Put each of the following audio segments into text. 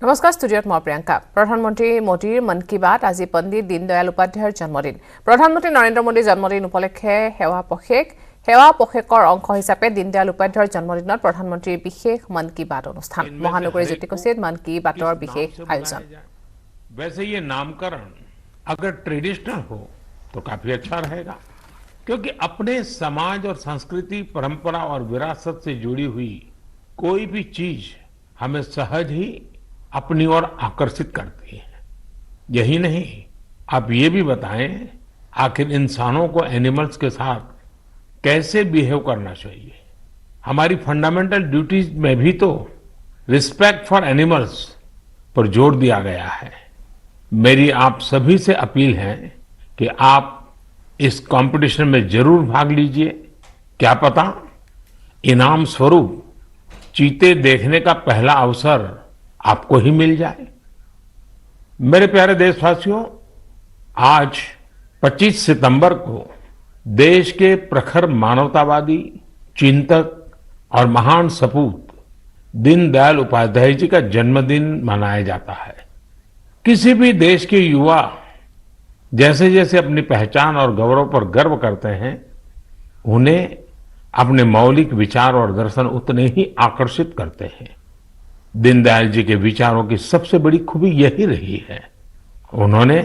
नमस्कार स्टूडियोत मैं प्रियंका। प्रधानमंत्री मोदीर मन की बात आज पंडित दीनदयाल उपाध्यायर जन्मदिन। प्रधानमंत्री नरेंद्र मोदीर जन्मदिन उपलक्षे सेवा पषेकर अंश हिसापे दीनदयाल उपाध्यायर जन्मदिनत प्रधानमंत्री विशेष मन की बात अनुष्ठान। महानगरी ज्योतिकोषित मन की बातर विशेष आयोजन। वैसे ये नामकरण अगर ट्रेडिशनल हो तो काफी अच्छा रहेगा, क्योंकि अपने समाज और संस्कृति, परंपरा और विरासत से जुड़ी हुई कोई भी चीज हमें सहज ही अपनी ओर आकर्षित करती है। यही नहीं, आप ये भी बताएं आखिर इंसानों को एनिमल्स के साथ कैसे बिहेव करना चाहिए। हमारी फंडामेंटल ड्यूटीज में भी तो रिस्पेक्ट फॉर एनिमल्स पर जोर दिया गया है। मेरी आप सभी से अपील है कि आप इस कंपटीशन में जरूर भाग लीजिए। क्या पता इनाम स्वरूप चीते देखने का पहला अवसर आपको ही मिल जाए। मेरे प्यारे देशवासियों, आज 25 सितंबर को देश के प्रखर मानवतावादी, चिंतक और महान सपूत दीनदयाल उपाध्याय जी का जन्मदिन मनाया जाता है। किसी भी देश के युवा जैसे जैसे अपनी पहचान और गौरव पर गर्व करते हैं, उन्हें अपने मौलिक विचार और दर्शन उतने ही आकर्षित करते हैं। दीनदयाल जी के विचारों की सबसे बड़ी खूबी यही रही है, उन्होंने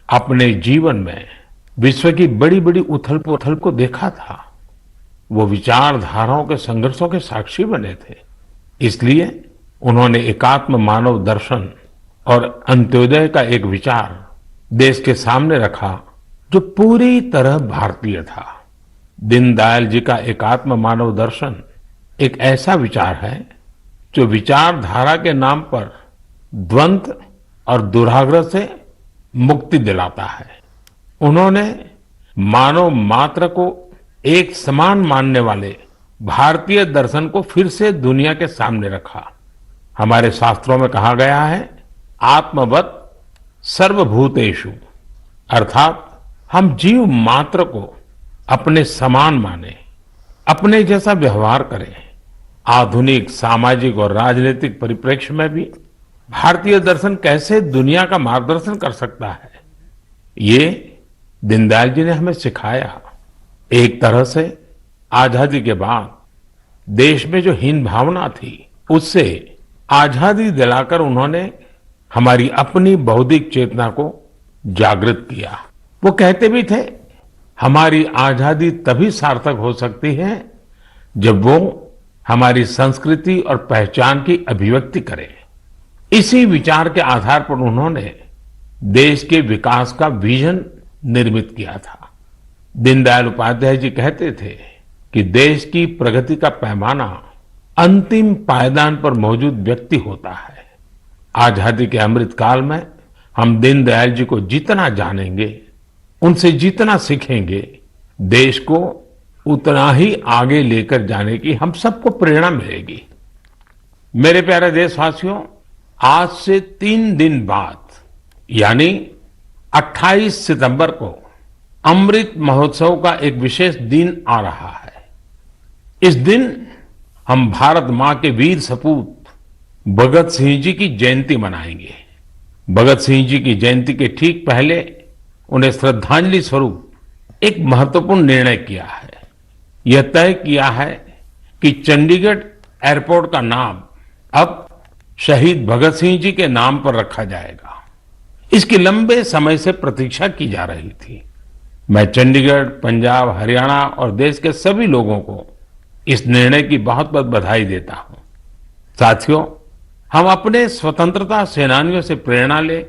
अपने जीवन में विश्व की बड़ी बड़ी उथल पुथल को देखा था। वो विचारधाराओं के संघर्षों के साक्षी बने थे। इसलिए उन्होंने एकात्म मानव दर्शन और अंत्योदय का एक विचार देश के सामने रखा, जो पूरी तरह भारतीय था। दीनदयाल जी का एकात्म मानव दर्शन एक ऐसा विचार है जो विचारधारा के नाम पर द्वंद्व और दुराग्रह से मुक्ति दिलाता है। उन्होंने मानव मात्र को एक समान मानने वाले भारतीय दर्शन को फिर से दुनिया के सामने रखा। हमारे शास्त्रों में कहा गया है, आत्मवत सर्वभूतेषु, अर्थात हम जीव मात्र को अपने समान माने, अपने जैसा व्यवहार करें। आधुनिक सामाजिक और राजनीतिक परिप्रेक्ष्य में भी भारतीय दर्शन कैसे दुनिया का मार्गदर्शन कर सकता है, ये दीनदयाल जी ने हमें सिखाया। एक तरह से आजादी के बाद देश में जो हीन भावना थी, उससे आजादी दिलाकर उन्होंने हमारी अपनी बौद्धिक चेतना को जागृत किया। वो कहते भी थे, हमारी आजादी तभी सार्थक हो सकती है जब वो हमारी संस्कृति और पहचान की अभिव्यक्ति करे। इसी विचार के आधार पर उन्होंने देश के विकास का विजन निर्मित किया था। दीनदयाल उपाध्याय जी कहते थे कि देश की प्रगति का पैमाना अंतिम पायदान पर मौजूद व्यक्ति होता है। आजादी के अमृत काल में हम दीनदयाल जी को जितना जानेंगे, उनसे जितना सीखेंगे, देश को उतना ही आगे लेकर जाने की हम सबको प्रेरणा मिलेगी। मेरे प्यारे देशवासियों, आज से 3 दिन बाद यानी 28 सितंबर को अमृत महोत्सव का एक विशेष दिन आ रहा है। इस दिन हम भारत मां के वीर सपूत भगत सिंह जी की जयंती मनाएंगे। भगत सिंह जी की जयंती के ठीक पहले उन्हें श्रद्धांजलि स्वरूप एक महत्वपूर्ण निर्णय किया है। यह तय किया है कि चंडीगढ़ एयरपोर्ट का नाम अब शहीद भगत सिंह जी के नाम पर रखा जाएगा। इसकी लंबे समय से प्रतीक्षा की जा रही थी। मैं चंडीगढ़, पंजाब, हरियाणा और देश के सभी लोगों को इस निर्णय की बहुत बहुत बधाई देता हूं। साथियों, हम अपने स्वतंत्रता सेनानियों से प्रेरणा लें,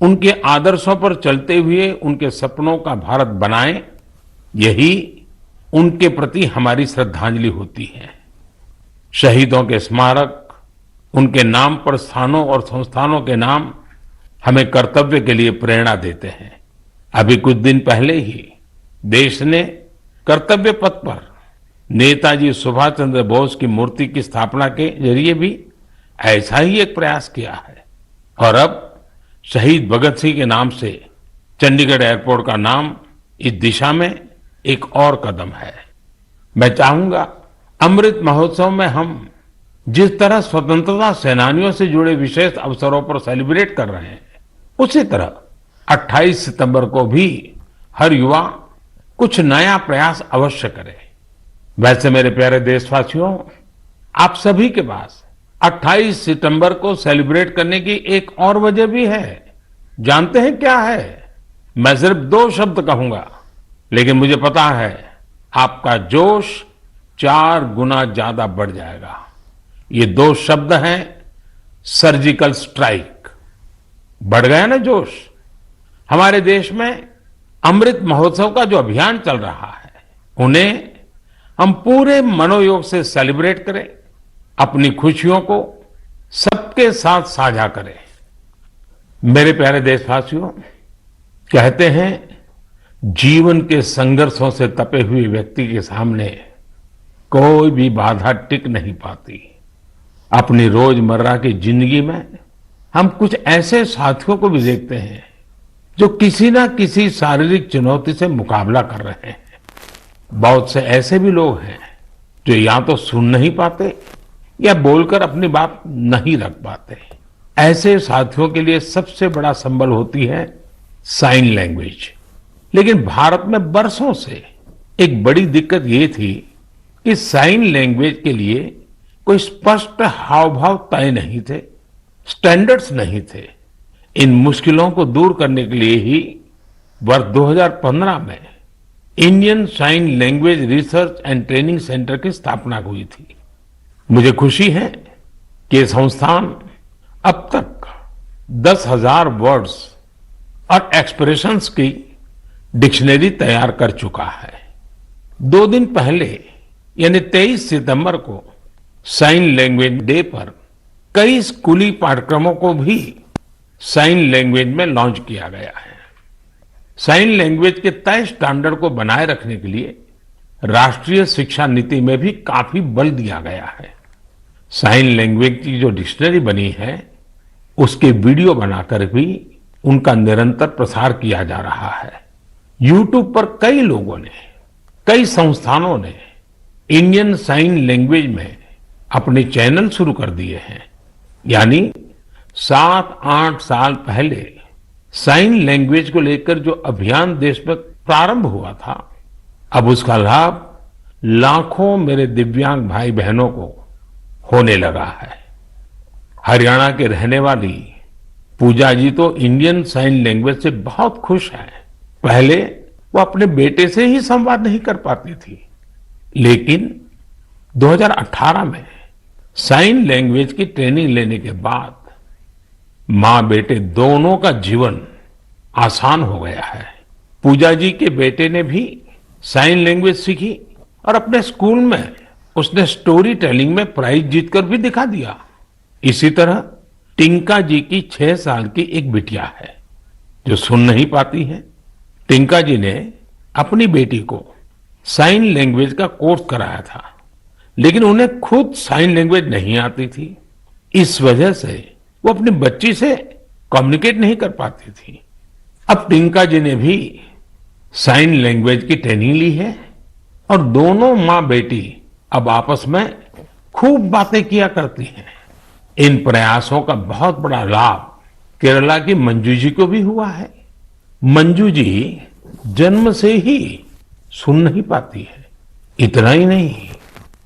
उनके आदर्शों पर चलते हुए उनके सपनों का भारत बनाएं। यही उनके प्रति हमारी श्रद्धांजलि होती है। शहीदों के स्मारक, उनके नाम पर स्थानों और संस्थानों के नाम हमें कर्तव्य के लिए प्रेरणा देते हैं। अभी कुछ दिन पहले ही देश ने कर्तव्य पथ पर नेताजी सुभाष चंद्र बोस की मूर्ति की स्थापना के जरिए भी ऐसा ही एक प्रयास किया है। और अब शहीद भगत सिंह के नाम से चंडीगढ़ एयरपोर्ट का नाम इस दिशा में एक और कदम है। मैं चाहूंगा अमृत महोत्सव में हम जिस तरह स्वतंत्रता सेनानियों से जुड़े विशेष अवसरों पर सेलिब्रेट कर रहे हैं, उसी तरह 28 सितंबर को भी हर युवा कुछ नया प्रयास अवश्य करे। वैसे मेरे प्यारे देशवासियों, आप सभी के पास 28 सितंबर को सेलिब्रेट करने की एक और वजह भी है। जानते हैं क्या है? मैं सिर्फ 2 शब्द कहूंगा, लेकिन मुझे पता है आपका जोश 4 गुना ज्यादा बढ़ जाएगा। ये 2 शब्द हैं सर्जिकल स्ट्राइक। बढ़ गया ना जोश? हमारे देश में अमृत महोत्सव का जो अभियान चल रहा है, उन्हें हम पूरे मनोयोग से सेलिब्रेट करें, अपनी खुशियों को सबके साथ साझा करें। मेरे प्यारे देशवासियों, कहते हैं जीवन के संघर्षों से तपे हुए व्यक्ति के सामने कोई भी बाधा टिक नहीं पाती। अपनी रोजमर्रा की जिंदगी में हम कुछ ऐसे साथियों को भी देखते हैं जो किसी ना किसी शारीरिक चुनौती से मुकाबला कर रहे हैं। बहुत से ऐसे भी लोग हैं जो या तो सुन नहीं पाते या बोलकर अपनी बात नहीं रख पाते। ऐसे साथियों के लिए सबसे बड़ा संबल होती है साइन लैंग्वेज। लेकिन भारत में बरसों से एक बड़ी दिक्कत ये थी कि साइन लैंग्वेज के लिए कोई स्पष्ट हाव भाव तय नहीं थे, स्टैंडर्ड्स नहीं थे। इन मुश्किलों को दूर करने के लिए ही वर्ष 2015 में Indian sign language research and training centre की स्थापना हुई थी। मुझे खुशी है कि ये संस्थान अब तक 10,000 वर्ड्स और एक्सप्रेशंस की डिक्शनरी तैयार कर चुका है। 2 दिन पहले यानी 23 सितंबर को साइन लैंग्वेज डे पर कई स्कूली पाठ्यक्रमों को भी साइन लैंग्वेज में लॉन्च किया गया है। साइन लैंग्वेज के तय स्टैंडर्ड को बनाए रखने के लिए राष्ट्रीय शिक्षा नीति में भी काफी बल दिया गया है। साइन लैंग्वेज की जो डिक्शनरी बनी है, उसके वीडियो बनाकर भी उनका निरंतर प्रसार किया जा रहा है। YouTube पर कई लोगों ने, कई संस्थानों ने इंडियन साइन लैंग्वेज में अपने चैनल शुरू कर दिए हैं। यानी 7-8 साल पहले साइन लैंग्वेज को लेकर जो अभियान देश में प्रारंभ हुआ था, अब उसका लाभ लाखों मेरे दिव्यांग भाई बहनों को होने लगा है। हरियाणा के रहने वाली पूजा जी तो इंडियन साइन लैंग्वेज से बहुत खुश है। पहले वो अपने बेटे से ही संवाद नहीं कर पाती थी, लेकिन 2018 में साइन लैंग्वेज की ट्रेनिंग लेने के बाद मां बेटे दोनों का जीवन आसान हो गया है। पूजा जी के बेटे ने भी साइन लैंग्वेज सीखी और अपने स्कूल में उसने स्टोरी टेलिंग में प्राइज जीतकर भी दिखा दिया। इसी तरह टिंका जी की 6 साल की एक बिटिया है जो सुन नहीं पाती है। टिंका जी ने अपनी बेटी को साइन लैंग्वेज का कोर्स कराया था, लेकिन उन्हें खुद साइन लैंग्वेज नहीं आती थी। इस वजह से वो अपनी बच्ची से कम्युनिकेट नहीं कर पाती थी। अब टिंका जी ने भी साइन लैंग्वेज की ट्रेनिंग ली है और दोनों मां बेटी अब आपस में खूब बातें किया करती हैं। इन प्रयासों का बहुत बड़ा लाभ केरला की मंजू जी को भी हुआ है। मंजू जी जन्म से ही सुन नहीं पाती है। इतना ही नहीं,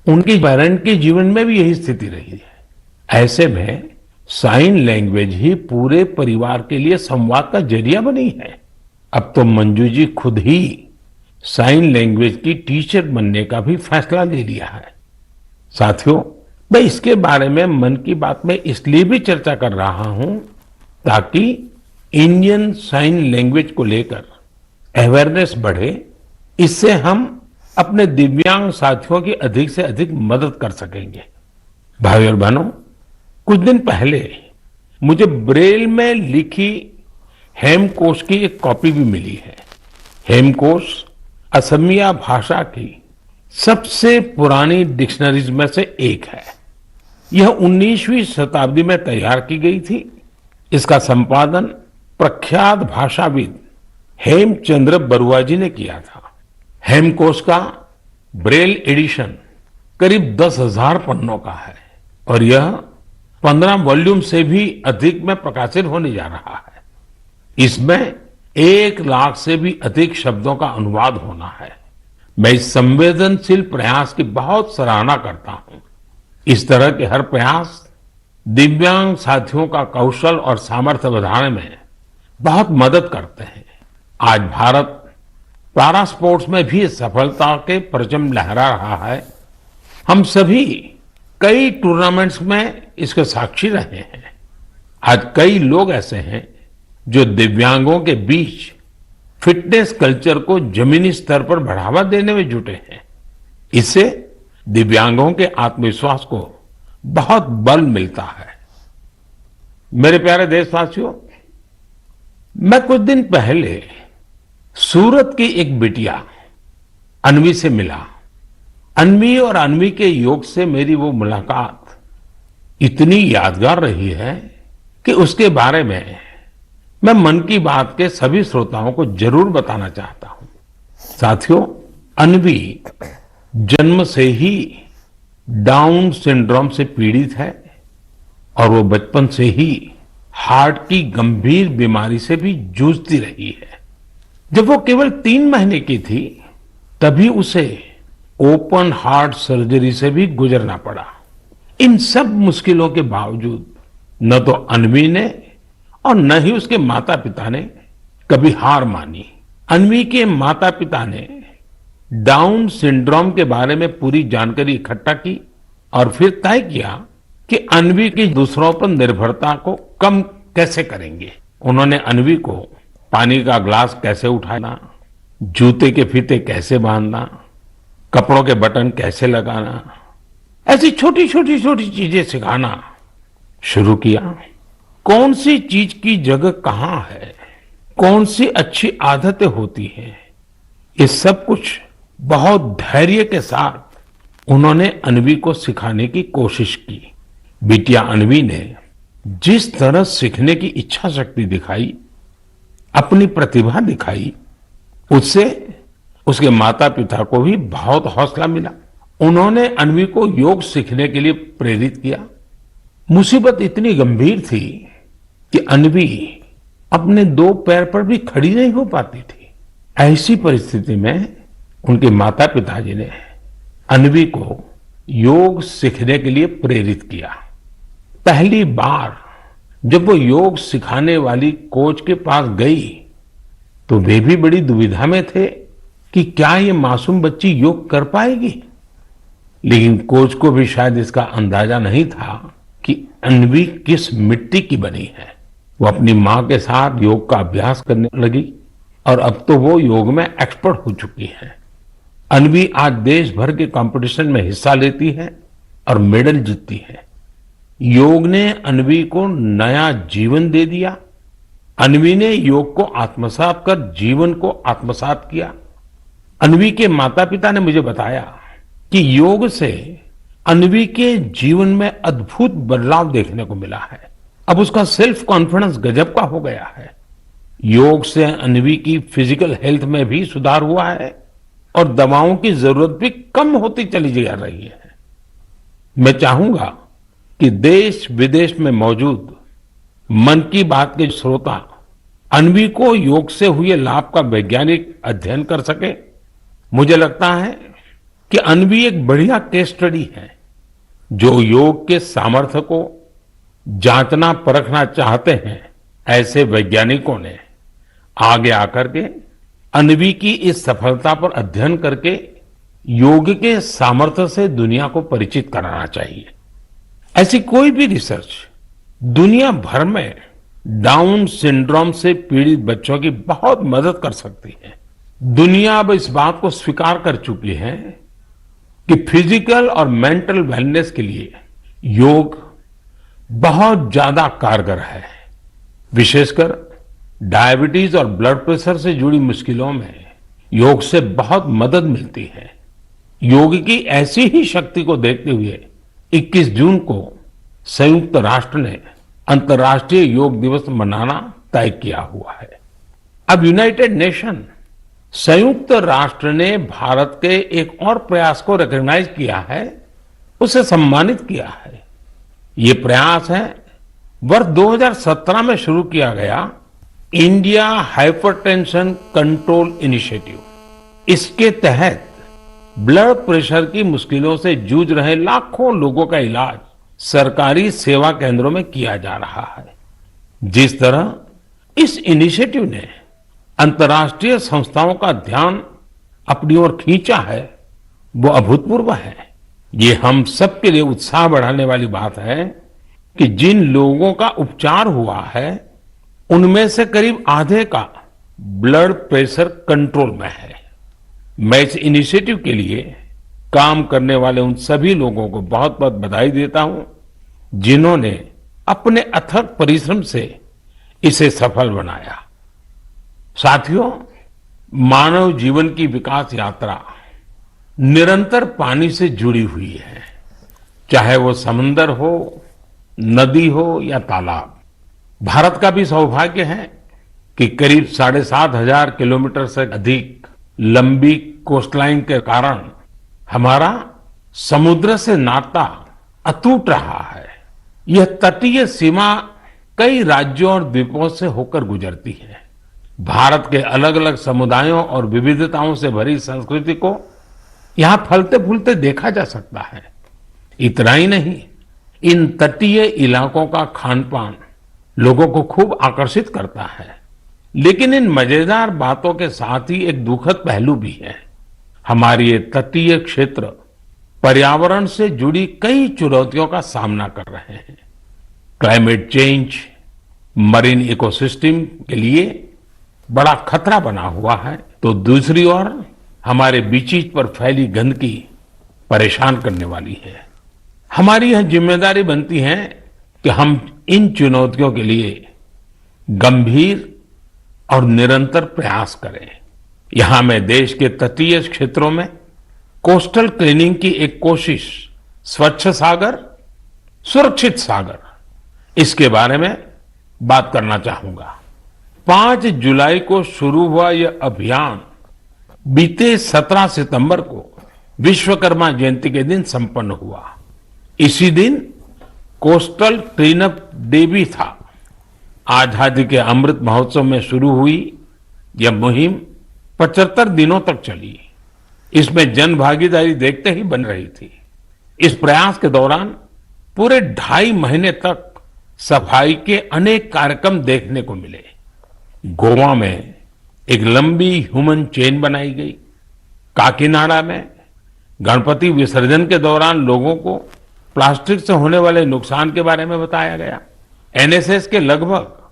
उनके पेरेंट के जीवन में भी यही स्थिति रही है। ऐसे में साइन लैंग्वेज ही पूरे परिवार के लिए संवाद का जरिया बनी है। अब तो मंजू जी खुद ही साइन लैंग्वेज की टीचर बनने का भी फैसला ले लिया है। साथियों, मैं इसके बारे में मन की बात में इसलिए भी चर्चा कर रहा हूं ताकि इंडियन साइन लैंग्वेज को लेकर अवेयरनेस बढ़े। इससे हम अपने दिव्यांग साथियों की अधिक से अधिक मदद कर सकेंगे। भाई और बहनों, कुछ दिन पहले मुझे ब्रेल में लिखी हेमकोश की एक कॉपी भी मिली है। हेमकोश असमिया भाषा की सबसे पुरानी डिक्शनरीज में से एक है। यह 19वीं शताब्दी में तैयार की गई थी। इसका संपादन प्रख्यात भाषाविद हेमचंद्र बरुआ जी ने किया था। हेमकोश का ब्रेल एडिशन करीब 10,000 पन्नों का है। और यह 15 वॉल्यूम से भी अधिक में प्रकाशित होने जा रहा है। इसमें 1 लाख से भी अधिक शब्दों का अनुवाद होना है। मैं इस संवेदनशील प्रयास की बहुत सराहना करता हूं। इस तरह के हर प्रयास दिव्यांग साथियों का कौशल और सामर्थ्य बढ़ाने में बहुत मदद करते हैं। आज भारत पैरा स्पोर्ट्स में भी सफलता के परचम लहरा रहा है। हम सभी कई टूर्नामेंट्स में इसके साक्षी रहे हैं। आज कई लोग ऐसे हैं जो दिव्यांगों के बीच फिटनेस कल्चर को जमीनी स्तर पर बढ़ावा देने में जुटे हैं। इससे दिव्यांगों के आत्मविश्वास को बहुत बल मिलता है। मेरे प्यारे देशवासियों, मैं कुछ दिन पहले सूरत की एक बिटिया अन्वी से मिला। अन्वी और अन्वी के योग से मेरी वो मुलाकात इतनी यादगार रही है कि उसके बारे में मैं मन की बात के सभी श्रोताओं को जरूर बताना चाहता हूं। साथियों, अन्वी जन्म से ही डाउन सिंड्रोम से पीड़ित है और वो बचपन से ही हार्ट की गंभीर बीमारी से भी जूझती रही है। जब वो केवल 3 महीने की थी तभी उसे ओपन हार्ट सर्जरी से भी गुजरना पड़ा। इन सब मुश्किलों के बावजूद न तो अन्वी ने और न ही उसके माता पिता ने कभी हार मानी। अन्वी के माता पिता ने डाउन सिंड्रोम के बारे में पूरी जानकारी इकट्ठा की और फिर तय किया कि अन्वी की दूसरों पर निर्भरता को कम कैसे करेंगे। उन्होंने अन्वी को पानी का ग्लास कैसे उठाना, जूते के फीते कैसे बांधना, कपड़ों के बटन कैसे लगाना, ऐसी छोटी छोटी चीजें सिखाना शुरू किया। कौन सी चीज की जगह कहां है, कौन सी अच्छी आदतें होती हैं, ये सब कुछ बहुत धैर्य के साथ उन्होंने अन्वी को सिखाने की कोशिश की। बिटिया अन्वी ने जिस तरह सीखने की इच्छा शक्ति दिखाई, अपनी प्रतिभा दिखाई, उससे उसके माता पिता को भी बहुत हौसला मिला। उन्होंने अन्वी को योग सीखने के लिए प्रेरित किया। मुसीबत इतनी गंभीर थी कि अन्वी अपने 2 पैर पर भी खड़ी नहीं हो पाती थी। ऐसी परिस्थिति में उनके माता पिताजी ने अन्वी को योग सीखने के लिए प्रेरित किया। पहली बार जब वो योग सिखाने वाली कोच के पास गई तो वे भी बड़ी दुविधा में थे कि क्या ये मासूम बच्ची योग कर पाएगी। लेकिन कोच को भी शायद इसका अंदाजा नहीं था कि अन्वी किस मिट्टी की बनी है। वो अपनी मां के साथ योग का अभ्यास करने लगी और अब तो वो योग में एक्सपर्ट हो चुकी है। अन्वी आज देश भर के कंपटीशन में हिस्सा लेती है और मेडल जीतती है। योग ने अन्वी को नया जीवन दे दिया। अन्वी ने योग को आत्मसात कर जीवन को आत्मसात किया। अन्वी के माता पिता ने मुझे बताया कि योग से अन्वी के जीवन में अद्भुत बदलाव देखने को मिला है। अब उसका सेल्फ कॉन्फिडेंस गजब का हो गया है। योग से अन्वी की फिजिकल हेल्थ में भी सुधार हुआ है और दवाओं की जरूरत भी कम होती चली जा रही है। मैं चाहूंगा कि देश विदेश में मौजूद मन की बात के श्रोता अन्वी को योग से हुए लाभ का वैज्ञानिक अध्ययन कर सके। मुझे लगता है कि अन्वी एक बढ़िया केस स्टडी है। जो योग के सामर्थ्य को जांचना परखना चाहते हैं, ऐसे वैज्ञानिकों ने आगे आकर के अन्वी की इस सफलता पर अध्ययन करके योग के सामर्थ्य से दुनिया को परिचित कराना चाहिए। ऐसी कोई भी रिसर्च दुनिया भर में डाउन सिंड्रोम से पीड़ित बच्चों की बहुत मदद कर सकती है। दुनिया अब इस बात को स्वीकार कर चुकी है कि फिजिकल और मेंटल वेलनेस के लिए योग बहुत ज्यादा कारगर है। विशेषकर डायबिटीज और ब्लड प्रेशर से जुड़ी मुश्किलों में योग से बहुत मदद मिलती है। योग की ऐसी ही शक्ति को देखते हुए 21 जून को संयुक्त राष्ट्र ने अंतर्राष्ट्रीय योग दिवस मनाना तय किया हुआ है। अब यूनाइटेड नेशन संयुक्त राष्ट्र ने भारत के एक और प्रयास को रिकॉग्नाइज किया है, उसे सम्मानित किया है। ये प्रयास है वर्ष 2017 में शुरू किया गया इंडिया हाइपरटेंशन कंट्रोल इनिशिएटिव। इसके तहत ब्लड प्रेशर की मुश्किलों से जूझ रहे लाखों लोगों का इलाज सरकारी सेवा केंद्रों में किया जा रहा है। जिस तरह इस इनिशिएटिव ने अंतर्राष्ट्रीय संस्थाओं का ध्यान अपनी ओर खींचा है, वो अभूतपूर्व है। ये हम सबके लिए उत्साह बढ़ाने वाली बात है कि जिन लोगों का उपचार हुआ है उनमें से करीब आधे का ब्लड प्रेशर कंट्रोल में है। मैं इस इनिशिएटिव के लिए काम करने वाले उन सभी लोगों को बहुत बहुत बधाई देता हूं जिन्होंने अपने अथक परिश्रम से इसे सफल बनाया। साथियों, मानव जीवन की विकास यात्रा निरंतर पानी से जुड़ी हुई है, चाहे वो समंदर हो, नदी हो या तालाब। भारत का भी सौभाग्य है कि करीब 7,500 किलोमीटर से अधिक लंबी कोस्टलाइन के कारण हमारा समुद्र से नाता अटूट रहा है। यह तटीय सीमा कई राज्यों और द्वीपों से होकर गुजरती है। भारत के अलग अलग समुदायों और विविधताओं से भरी संस्कृति को यहां फलते फूलते देखा जा सकता है। इतना ही नहीं, इन तटीय इलाकों का खान पान लोगों को खूब आकर्षित करता है। लेकिन इन मजेदार बातों के साथ ही एक दुखद पहलू भी है। हमारे ये तटीय क्षेत्र पर्यावरण से जुड़ी कई चुनौतियों का सामना कर रहे हैं। क्लाइमेट चेंज मरीन इकोसिस्टम के लिए बड़ा खतरा बना हुआ है, तो दूसरी ओर हमारे बीचीज पर फैली गंदगी परेशान करने वाली है। हमारी यह जिम्मेदारी बनती है कि हम इन चुनौतियों के लिए गंभीर और निरंतर प्रयास करें। यहां मैं देश के तटीय क्षेत्रों में कोस्टल क्लीनिंग की एक कोशिश, स्वच्छ सागर सुरक्षित सागर, इसके बारे में बात करना चाहूंगा। 5 जुलाई को शुरू हुआ यह अभियान बीते 17 सितंबर को विश्वकर्मा जयंती के दिन संपन्न हुआ। इसी दिन कोस्टल क्लीनअप डे भी था। आजादी के अमृत महोत्सव में शुरू हुई यह मुहिम 75 दिनों तक चली। इसमें जन भागीदारी देखते ही बन रही थी। इस प्रयास के दौरान पूरे 2.5 महीने तक सफाई के अनेक कार्यक्रम देखने को मिले। गोवा में एक लंबी ह्यूमन चेन बनाई गई। काकीनाडा में गणपति विसर्जन के दौरान लोगों को प्लास्टिक से होने वाले नुकसान के बारे में बताया गया। एनएसएस के लगभग